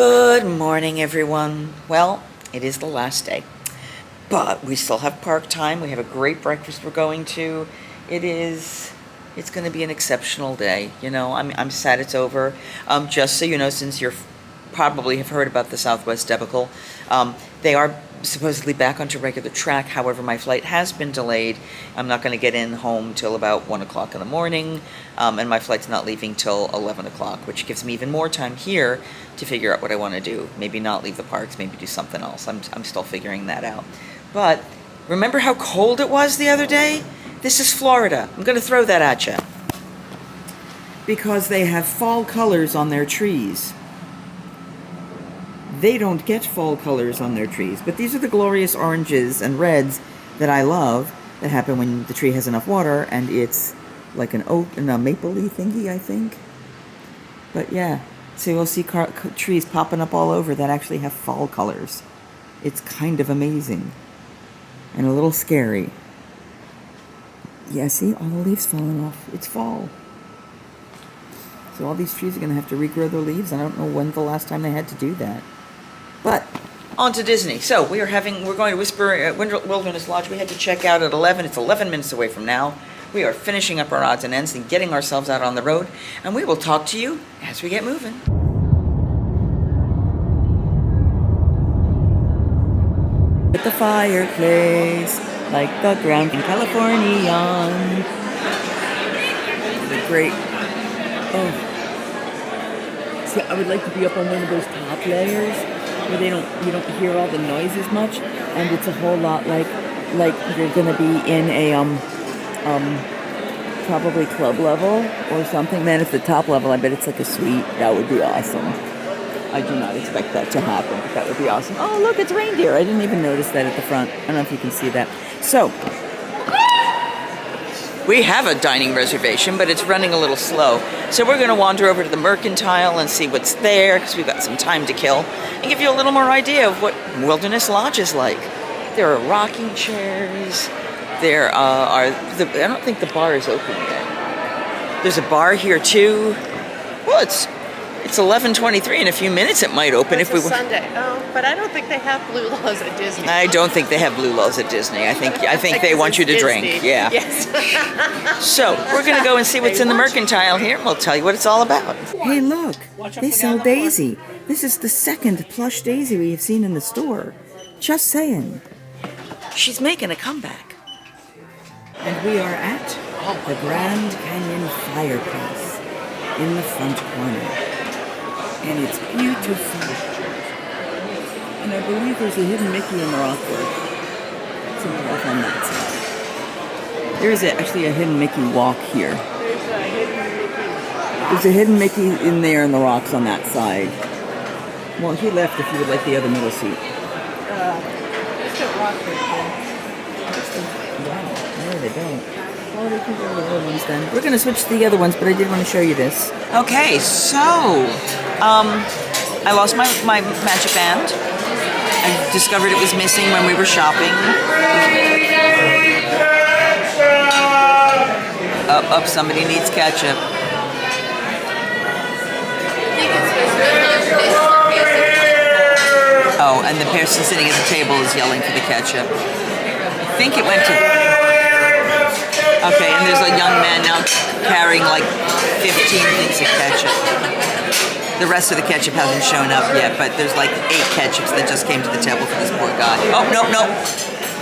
Good morning, everyone. Well, it is the last day, but we still have park time. We have a great breakfast we're going to. It's going to be an exceptional day. I'm sad it's over. Just so you know, since you're probably have heard about the Southwest debacle, they are supposedly back onto regular track. However, my flight has been delayed. I'm not going to get home till about 1 o'clock in the morning, and my flight's not leaving till 11 o'clock, which gives me even more time here to figure out what I want to do. Maybe not leave the parks, maybe do something else. I'm still figuring that out. But remember how cold it was the other day? This is Florida. I'm going to throw that at you. Because they have fall colors on their trees. They don't get fall colors on their trees, but these are the glorious oranges and reds that I love that happen when the tree has enough water, and it's like an oak and a maple-y thingy, I think. But yeah, so you'll see trees popping up all over that actually have fall colors. It's kind of amazing and a little scary. Yeah, see, all the leaves falling off. It's fall. So all these trees are going to have to regrow their leaves. I don't know when the last time they had to do that. But on to Disney. So we're going to Wilderness Lodge. We had to check out at 11. It's 11 minutes away from now. We are finishing up our odds and ends and getting ourselves out on the road. And we will talk to you as we get moving. At the fireplace, like the ground in California. The great. Oh. See, I would like to be up on one of those top layers where you don't hear all the noise as much, and it's a whole lot like you're gonna be in a probably club level or something. Man, if the top level, I bet it's like a suite. That would be awesome. I do not expect that to happen, but that would be awesome. Oh, look, it's reindeer. I didn't even notice that at the front. I don't know if you can see that. So, we have a dining reservation, but it's running a little slow. So we're going to wander over to the Mercantile and see what's there, because we've got some time to kill, and give you a little more idea of what Wilderness Lodge is like. There are rocking chairs. There I don't think the bar is open yet. There's a bar here too. Well, it's 11:23. In a few minutes it might open if we were Sunday. Oh, but I don't think they have blue laws at Disney. I don't think they have blue laws at Disney. I think they want you to drink. Yeah. Yes. So we're gonna go and see what's in the Mercantile here, and we'll tell you what it's all about. Hey, look! They sell Daisy. This is the second plush Daisy we have seen in the store. Just saying. She's making a comeback. And we are at the Grand Canyon Fireplace in the front corner. And it's beautiful. And I believe there's a hidden Mickey in the rockwork. Somewhere off on that side. There is actually a hidden Mickey walk here. There's a hidden Mickey in there in the rocks on that side. Well, he left if you would like the other middle seat. It's a rockwork there. Wow, no, they don't. Oh, they can go to the other ones then. We're going to switch to the other ones, but I did want to show you this. Okay, so I lost my magic band. I discovered it was missing when we were shopping. Up, somebody needs ketchup. Oh, and the person sitting at the table is yelling for the ketchup. I think it went to... Okay, and there's a young man now carrying like 15 things of ketchup. The rest of the ketchup hasn't shown up yet, but there's like 8 ketchups that just came to the table for this poor guy. Oh, no.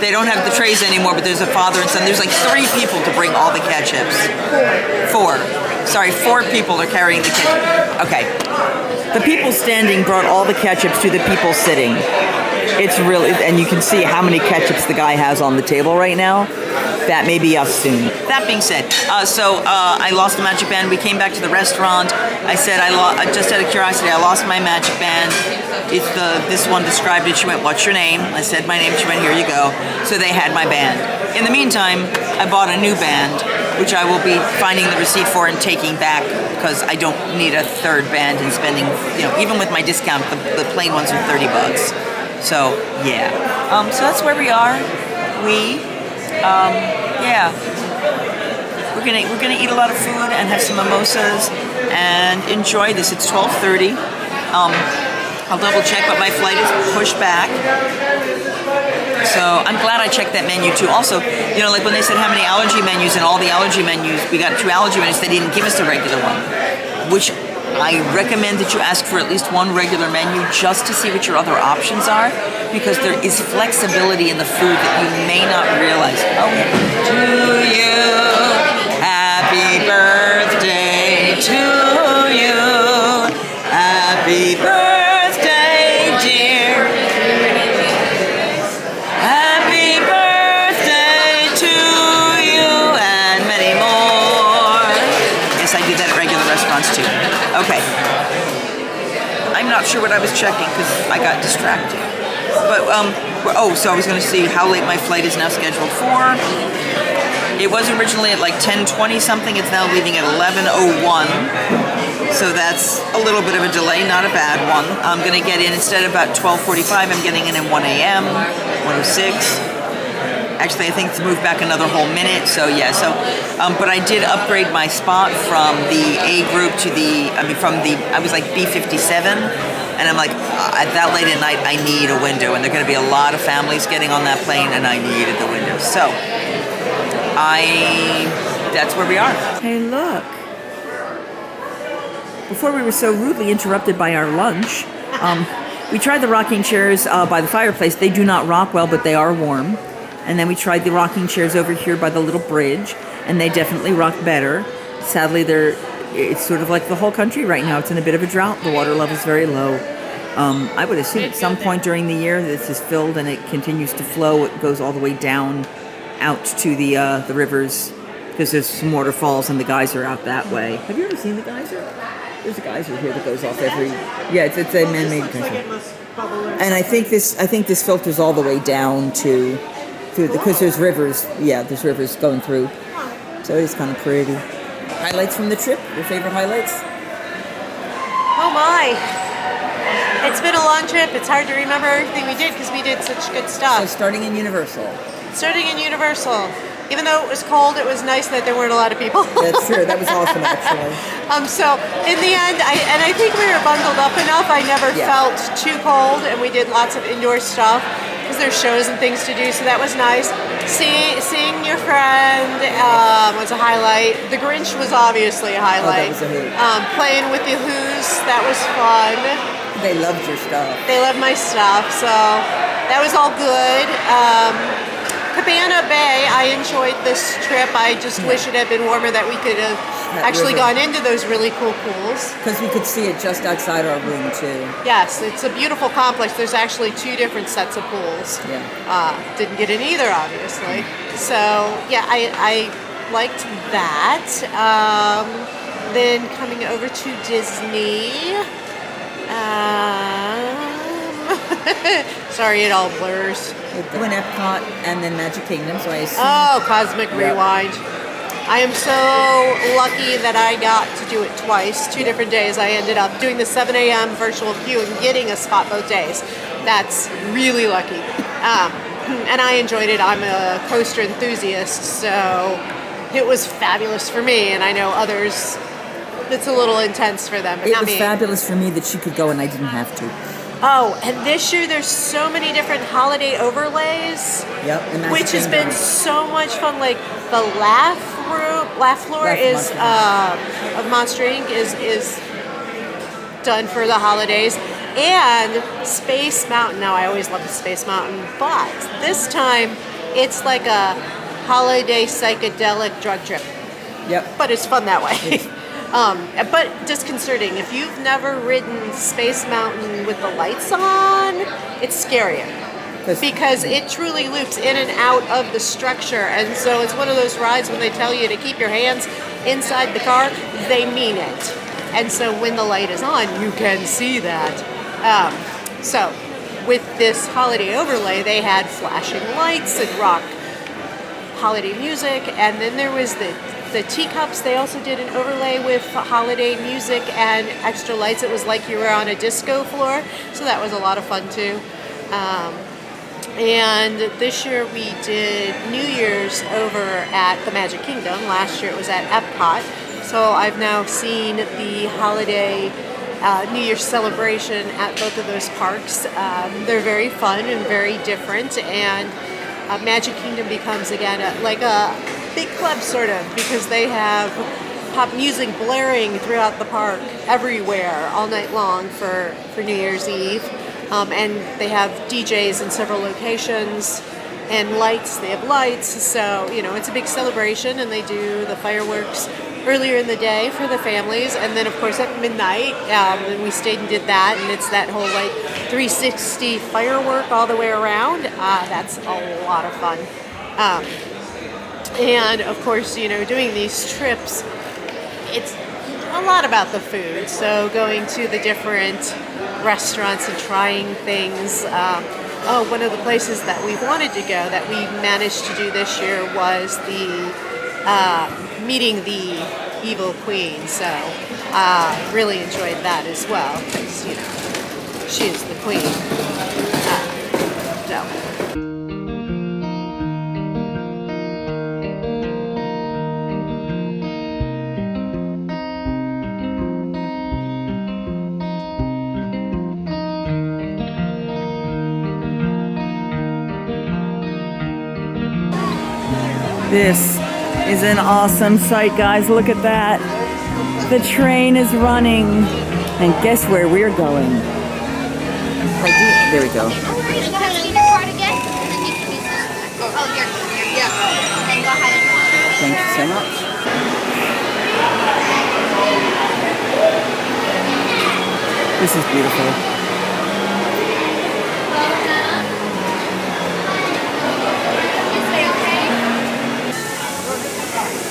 They don't have the trays anymore, but there's a father and son. There's like 3 people to bring all the ketchups. 4. Sorry, 4 people are carrying the ketchup. Okay. The people standing brought all the ketchups to the people sitting. It's really, and you can see how many ketchups the guy has on the table right now. That may be us soon. That being said, I lost the magic band. We came back to the restaurant. I said, just out of curiosity, I lost my magic band. This one described it. She went, "What's your name?" I said my name. She went, "Here you go." So they had my band. In the meantime, I bought a new band, which I will be finding the receipt for and taking back, because I don't need a third band and spending, even with my discount, the plain ones are $30. So yeah. So that's where we are. We're gonna eat a lot of food and have some mimosas and enjoy this. It's 12:30. I'll double check, but my flight is pushed back. So I'm glad I checked that menu too. Also, you know, like when they said how many allergy menus, and all the allergy menus, we got 2 allergy menus, they didn't give us the regular one, which I recommend that you ask for at least one regular menu just to see what your other options are, because there is flexibility in the food that you may not realize. Oh, to you, happy birthday to you, happy birthday, dear. Happy birthday to you, and many more. Yes, I do that at regular restaurants too. Okay. I'm not sure what I was checking because I got distracted. But, so I was going to see how late my flight is now scheduled for. It was originally at like 10:20 something. It's now leaving at 11:01. So that's a little bit of a delay, not a bad one. I'm going to get in, instead of about 12:45, I'm getting in at 1 a.m., 1:06. Actually, I think it's moved back another whole minute, so yeah. But I did upgrade my spot from the A group to I was like B57, and I'm like, at that late at night, I need a window, and there are going to be a lot of families getting on that plane, and I needed the window. So, that's where we are. Hey, look. Before we were so rudely interrupted by our lunch, we tried the rocking chairs by the fireplace. They do not rock well, but they are warm. And then we tried the rocking chairs over here by the little bridge, and they definitely rock better. Sadly, it's sort of like the whole country right now. It's in a bit of a drought. The water level is very low. I would assume at some point during the year this is filled and it continues to flow. It goes all the way down out to the rivers, because there's some waterfalls and the geyser out that way. Have you ever seen the geyser? There's a geyser here that goes off every. Yeah, it's a man-made geyser. And I think this filters all the way down to because there's rivers. Yeah, there's rivers going through. So it's kind of pretty. Highlights from the trip? Your favorite highlights? Oh my! It's been a long trip. It's hard to remember everything we did because we did such good stuff. So starting in Universal. Even though it was cold, it was nice that there weren't a lot of people. That's true. That was awesome, actually. So in the end, I think we were bundled up enough. I never felt too cold, and we did lots of indoor stuff because there's shows and things to do. So that was nice. Seeing your friend was a highlight. The Grinch was obviously a highlight. Oh, that was a hoot. Playing with the Who's, that was fun. They loved your stuff. They loved my stuff, so that was all good. Cabana Bay, I enjoyed this trip. I just wish it had been warmer, that we could have actually gone into those really cool pools. Because we could see it just outside our room, too. Yes, it's a beautiful complex. There's actually 2 different sets of pools. Yeah. Didn't get in either, obviously. So, yeah, I liked that. Then coming over to Disney. Sorry, it all blurs. We went Epcot and then Magic Kingdom, so I assume. Oh, Cosmic Rewind. I am so lucky that I got to do it twice, 2 different days. I ended up doing the 7 a.m. virtual queue and getting a spot both days. That's really lucky. And I enjoyed it. I'm a coaster enthusiast, so it was fabulous for me, and I know others, it's a little intense for them. But it not was me. Fabulous for me that she could go and I didn't have to. Oh, and this year there's so many different holiday overlays. Yep. Which has been so much fun. Like the laugh floor is of Monster Inc. is done for the holidays, and Space Mountain. Now I always love the Space Mountain, but this time it's like a holiday psychedelic drug trip. Yep. But it's fun that way. But disconcerting. If you've never ridden Space Mountain with the lights on, it's scarier. Because it truly loops in and out of the structure. And so it's one of those rides when they tell you to keep your hands inside the car, they mean it. And so when the light is on, you can see that. So with this holiday overlay, they had flashing lights and rock holiday music. And then there was the teacups. They also did an overlay with holiday music and extra lights. It was like you were on a disco floor, so that was a lot of fun too. And this year we did New Year's over at the Magic Kingdom. Last year it was at Epcot. So I've now seen the holiday New Year's celebration at both of those parks. They're very fun and very different, and Magic Kingdom becomes again like a big club sort of, because they have pop music blaring throughout the park everywhere all night long for New Year's Eve, and they have DJs in several locations and lights. They have lights, so it's a big celebration, and they do the fireworks earlier in the day for the families, and then of course at midnight, and we stayed and did that, and it's that whole like 360 firework all the way around. That's a lot of fun. And of course, doing these trips, it's a lot about the food. So going to the different restaurants and trying things. One of the places that we wanted to go that we managed to do this year was the meeting the evil queen. So really enjoyed that as well, because she is the queen. So. This is an awesome sight, guys. Look at that. The train is running. And guess where we're going? There we go. Can you pass me your card again? And then you can use this. Oh, you're yeah. And go ahead and Thank you so much. This is beautiful.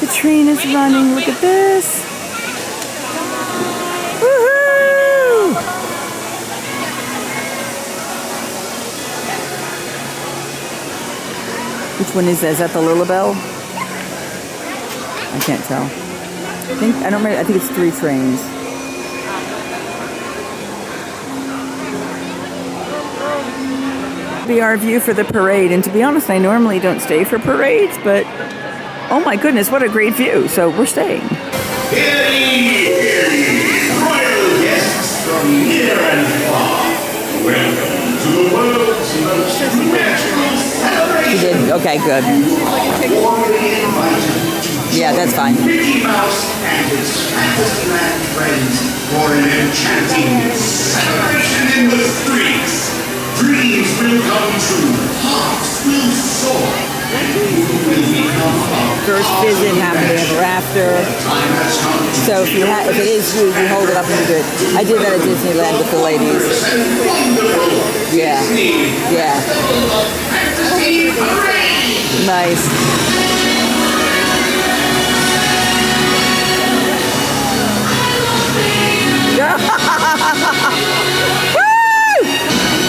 The train is running. Look at this. Woohoo! Which one is that? Is that the Lilibel? I can't tell. I don't remember. I think it's 3 trains. Be our view for the parade, and to be honest, I normally don't stay for parades, but oh my goodness, what a great view. So we're staying. Hear ye, royal guests from near and far. Welcome to the world's most magical celebration. You did? Okay, good. Warmly invited. Yeah, that's fine. Mickey Mouse and his Fantasyland friends for an enchanting celebration in the streets. Dreams will come true. Hearts will soar. First visit, happily ever after. So if it is you hold it up and you do it. I did that at Disneyland with the ladies. Yeah. Yeah. Nice.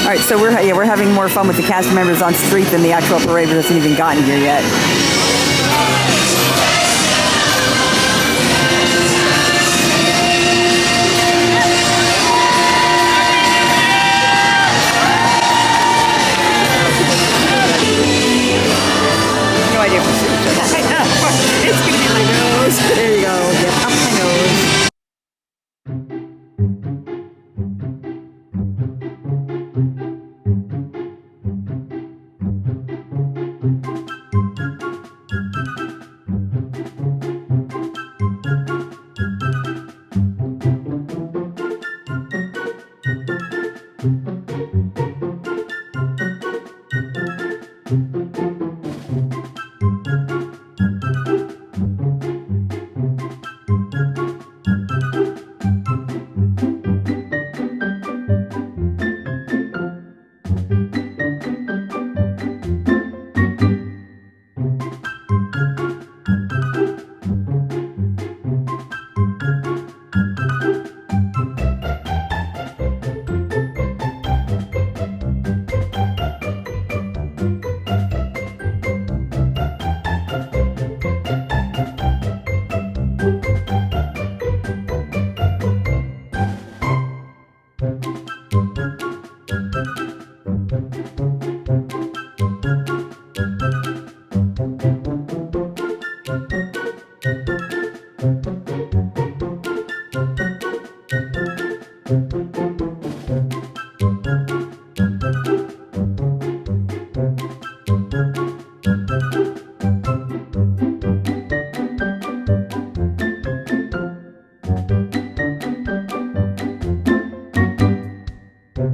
All right, so we're having more fun with the cast members on street than the actual parade, which hasn't even gotten here yet. No idea if we'll see each other. I know. It's gonna be my nose. There you go. Yep, up my nose. For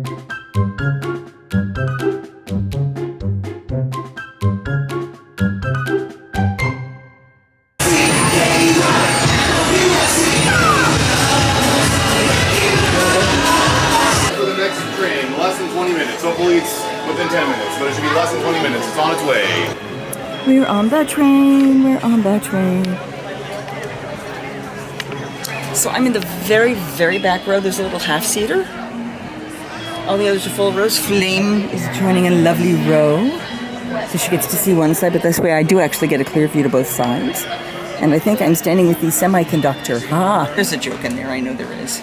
the next train, less than 20 minutes. Hopefully it's within 10 minutes, but it should be less than 20 minutes. It's on its way. We're on the train. We're on the train. So I'm in the very, very back row. There's a little half-seater. All the others are full rows. Flame is joining a lovely row. So she gets to see one side, but this way I do actually get a clear view to both sides. And I think I'm standing with the semiconductor. Ah, there's a joke in there. I know there is.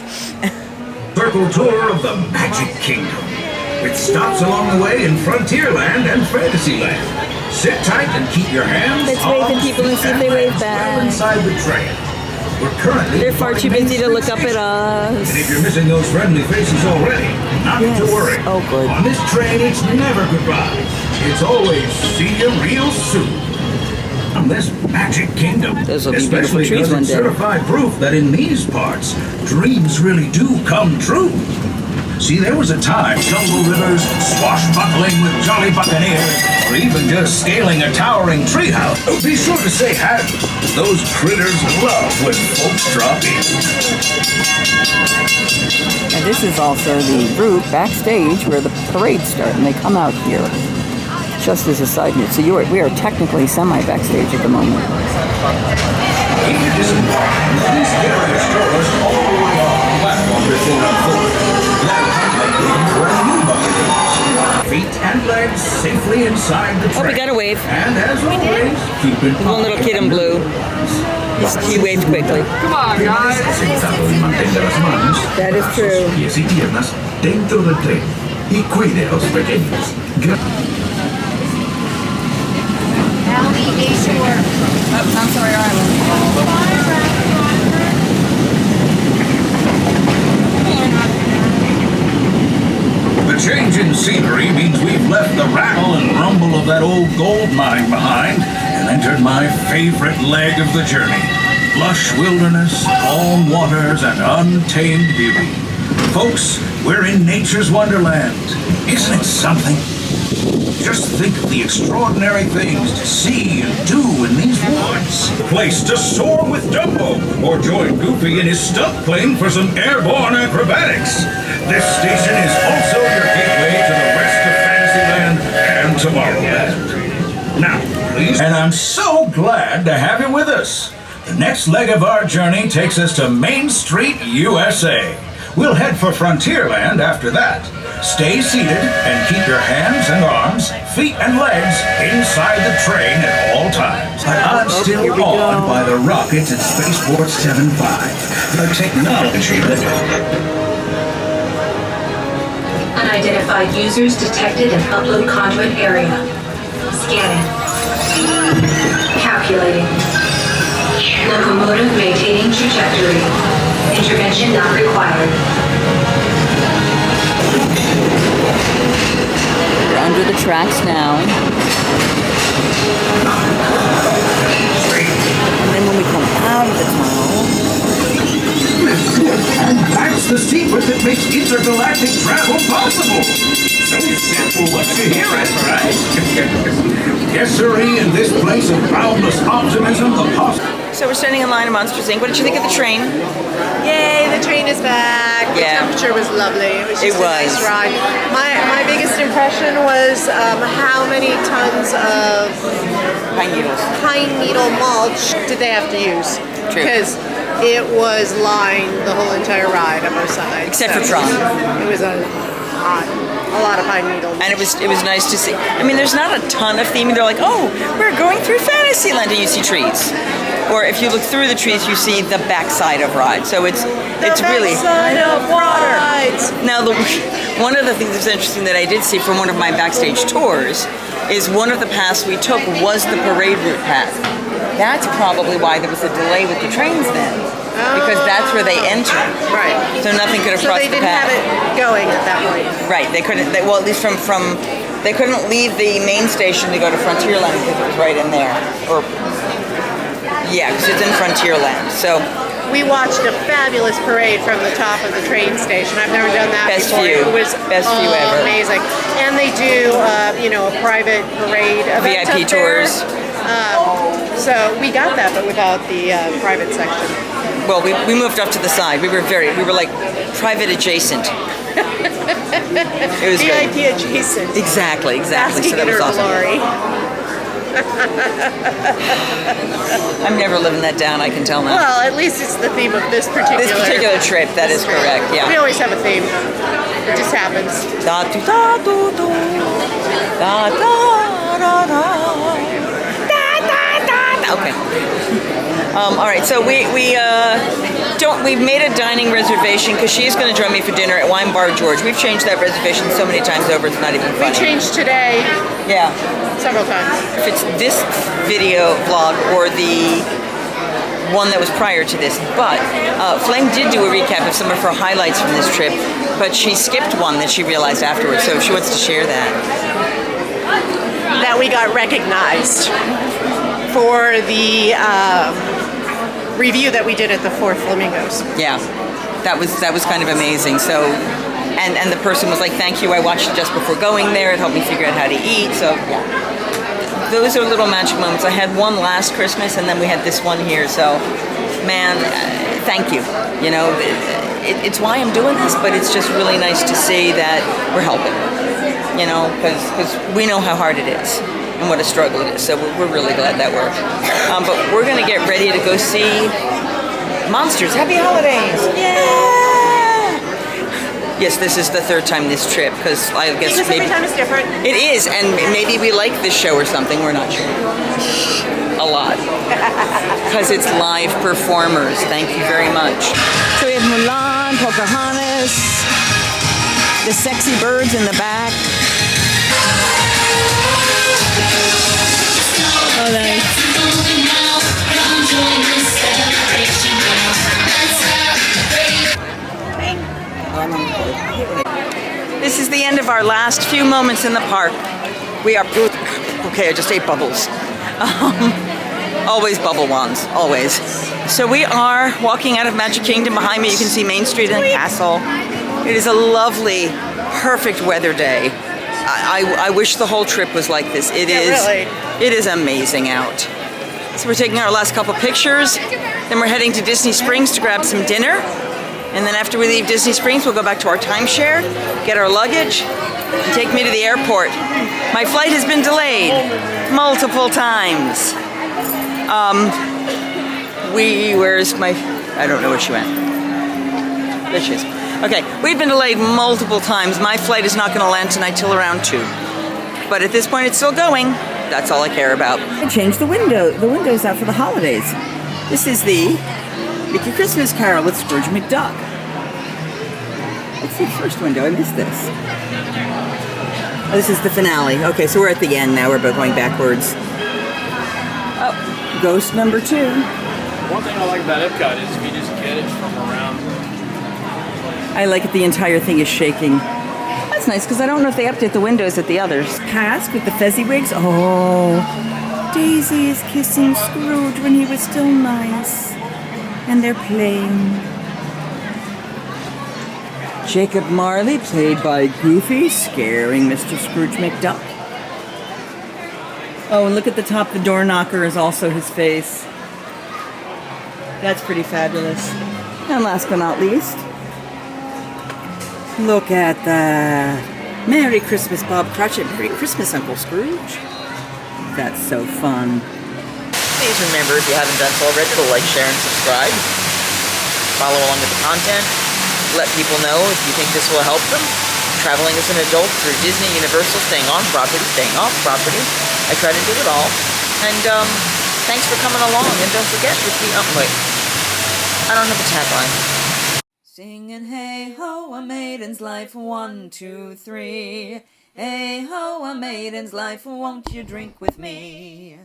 Circle tour of the Magic Kingdom, with stops along the way in Frontierland and Fantasyland. Sit tight and keep your hands. Let's wave at people and see if they wave back. Well inside the train. We're currently. They're far too busy to look up at us. And if you're missing those friendly faces already, not to worry. Oh, good. On this train, it's never goodbye. It's always see you real soon. On this Magic Kingdom, Those will be beautiful especially trees because one it's day. certified proof that in these parts, dreams really do come true. See, there was a time jungle rivers, swashbuckling with jolly buccaneers, or even just scaling a towering treehouse. Oh, be sure to say hi. Those critters love when folks drop in. And this is also the route backstage where the parades start, and they come out here. Just as a side note, so we are technically semi-backstage at the moment. If you disembark, please carry your strollers all the way off the platform before unfolding. That'll come like brand new bucket. Feet and legs safely inside the train. Oh, we got a wave. And as always, keep it One little kid in blue. He waved quickly. Come on, guys. That is true. Pies y piernas dentro del tren. Y cuide a los pequeños. Oh, I'm sorry, The change in scenery means we've left the rattle and rumble of that old gold mine behind and entered my favorite leg of the journey. Lush wilderness, calm waters, and untamed beauty. Folks, we're in nature's wonderland. Isn't it something? Just think of the extraordinary things to see and do in these woods. Place to soar with Dumbo, or join Goofy in his stunt plane for some airborne acrobatics. This station is also your gateway to the rest of Fantasyland and Tomorrowland. Now, please. And I'm so glad to have you with us. The next leg of our journey takes us to Main Street, USA. We'll head for Frontierland after that. Stay seated and keep your hands and arms, feet and legs inside the train at all times. But I'm still awed by the rockets at Spaceport 75. The technology that... Unidentified users detected in upload conduit area. Scanning. Calculating. Locomotive maintaining trajectory. Intervention not required. We're under the tracks now. And then when we come out of the tunnel, And that's the secret that makes intergalactic travel possible. So simple what you hear it, right? Yes, sirree, in this place of boundless optimism, the possible. so we're standing in line at Monsters Inc. What did you think of the train? Yay, the train is back. The Yeah. temperature was lovely. It was just It a nice was. ride. My biggest impression was how many tons of Pine needles. pine needle mulch did they have to use? True. Because it was lined the whole entire ride on both sides. Except for Tron. It was a lot of pine needle. And it was nice to see. I mean, there's not a ton of theming. They're like, oh, we're going through Fantasyland, and you see trees. Or if you look through the trees, you see the backside of rides. So it's really Backside of rides. Now, one of the things that's interesting that I did see from one of my backstage tours is one of the paths we took was the parade route path. That's probably why there was a delay with the trains then, because that's where they entered. Right. So nothing could have So crossed they the didn't path. have it going at that point. Right, they couldn't. Well, at least from they couldn't leave the main station to go to Frontierland because it was right in there. Or yeah, because it's in Frontierland. So we watched a fabulous parade from the top of the train station. I've never done that Best before. view. It was Best view ever. amazing. And they do, a private parade event VIP up there. tours. So we got that, but without the private section. Well, we moved up to the side. We were like private adjacent. It was great. VIP adjacent. Exactly. Basking So that in was her awesome. glory. I'm never living that down, I can tell now. Well, at least it's the theme of this particular trip, that is correct, We yeah. always have a theme. It just happens. Da do da do do. Da da da da. Da da da. Okay. All right, so we've made a dining reservation because she's going to join me for dinner at Wine Bar George. We've changed that reservation so many times over, it's not even We funny. changed today Yeah. several times. If it's this video vlog or the one that was prior to this, but Flame did do a recap of some of her highlights from this trip, but she skipped one that she realized afterwards, so she wants to share that. That we got recognized for the review that we did at the Four Flamingos. Yeah, that was kind of amazing. So, and the person was like, "Thank you. I watched it just before going there. It helped me figure out how to eat." So, yeah, those are little magic moments. I had one last Christmas, and then we had this one here. So, man, thank you. You know, it's why I'm doing this, but it's just really nice to see that we're helping. You know, because we know how hard it is and what a struggle it is. So we're really glad that worked. But we're gonna get ready to go see Monsters. Happy holidays! Yeah. Yes, this is the third time this trip because I guess Because every time is different. it is, and maybe we like this show or something. We're not sure. A lot because it's live performers. Thank you very much. So we have Mulan, Pocahontas, the sexy birds in the back. Oh, nice. This is the end of our last few moments in the park. We are... Okay, I just ate bubbles. Always bubble wands, always. So we are walking out of Magic Kingdom. Behind me you can see Main Street and the castle. It is a lovely, perfect weather day. I wish the whole trip was like this. It is amazing out. So we're taking our last couple pictures. Then we're heading to Disney Springs to grab some dinner. And then after we leave Disney Springs, we'll go back to our timeshare, get our luggage, and take me to the airport. My flight has been delayed multiple times. Where's my, I don't know where she went. There she is. Okay, we've been delayed multiple times. My flight is not going to land tonight till around 2. But at this point, it's still going. That's all I care about. I changed the windows out for the holidays. This is the Mickey Christmas Carol with Scrooge McDuck. Let's see the first window. I missed this. Oh, this is the finale. Okay, so we're at the end now. We're both going backwards. Oh, ghost number 2. One thing I like about Epcot is if you just get it from around. I like it. The entire thing is shaking. That's nice because I don't know if they update the windows at the others. Past with the Fezziwigs. Oh, Daisy is kissing Scrooge when he was still nice. And they're playing. Jacob Marley, played by Goofy, scaring Mr. Scrooge McDuck. Oh, and look at the top. The door knocker is also his face. That's pretty fabulous. And last but not least, look at that. Merry Christmas, Bob Cratchit. Merry Christmas, Uncle Scrooge. That's so fun. Please remember, if you haven't done so already, to like, share, and subscribe. Follow along with the content. Let people know if you think this will help them. Traveling as an adult through Disney, Universal, staying on property, staying off property. I try to do it all. And thanks for coming along. And don't forget, wait. I don't have a tagline. Singing hey ho, a maiden's life, 1, 2, 3. Hey ho, a maiden's life, won't you drink with me?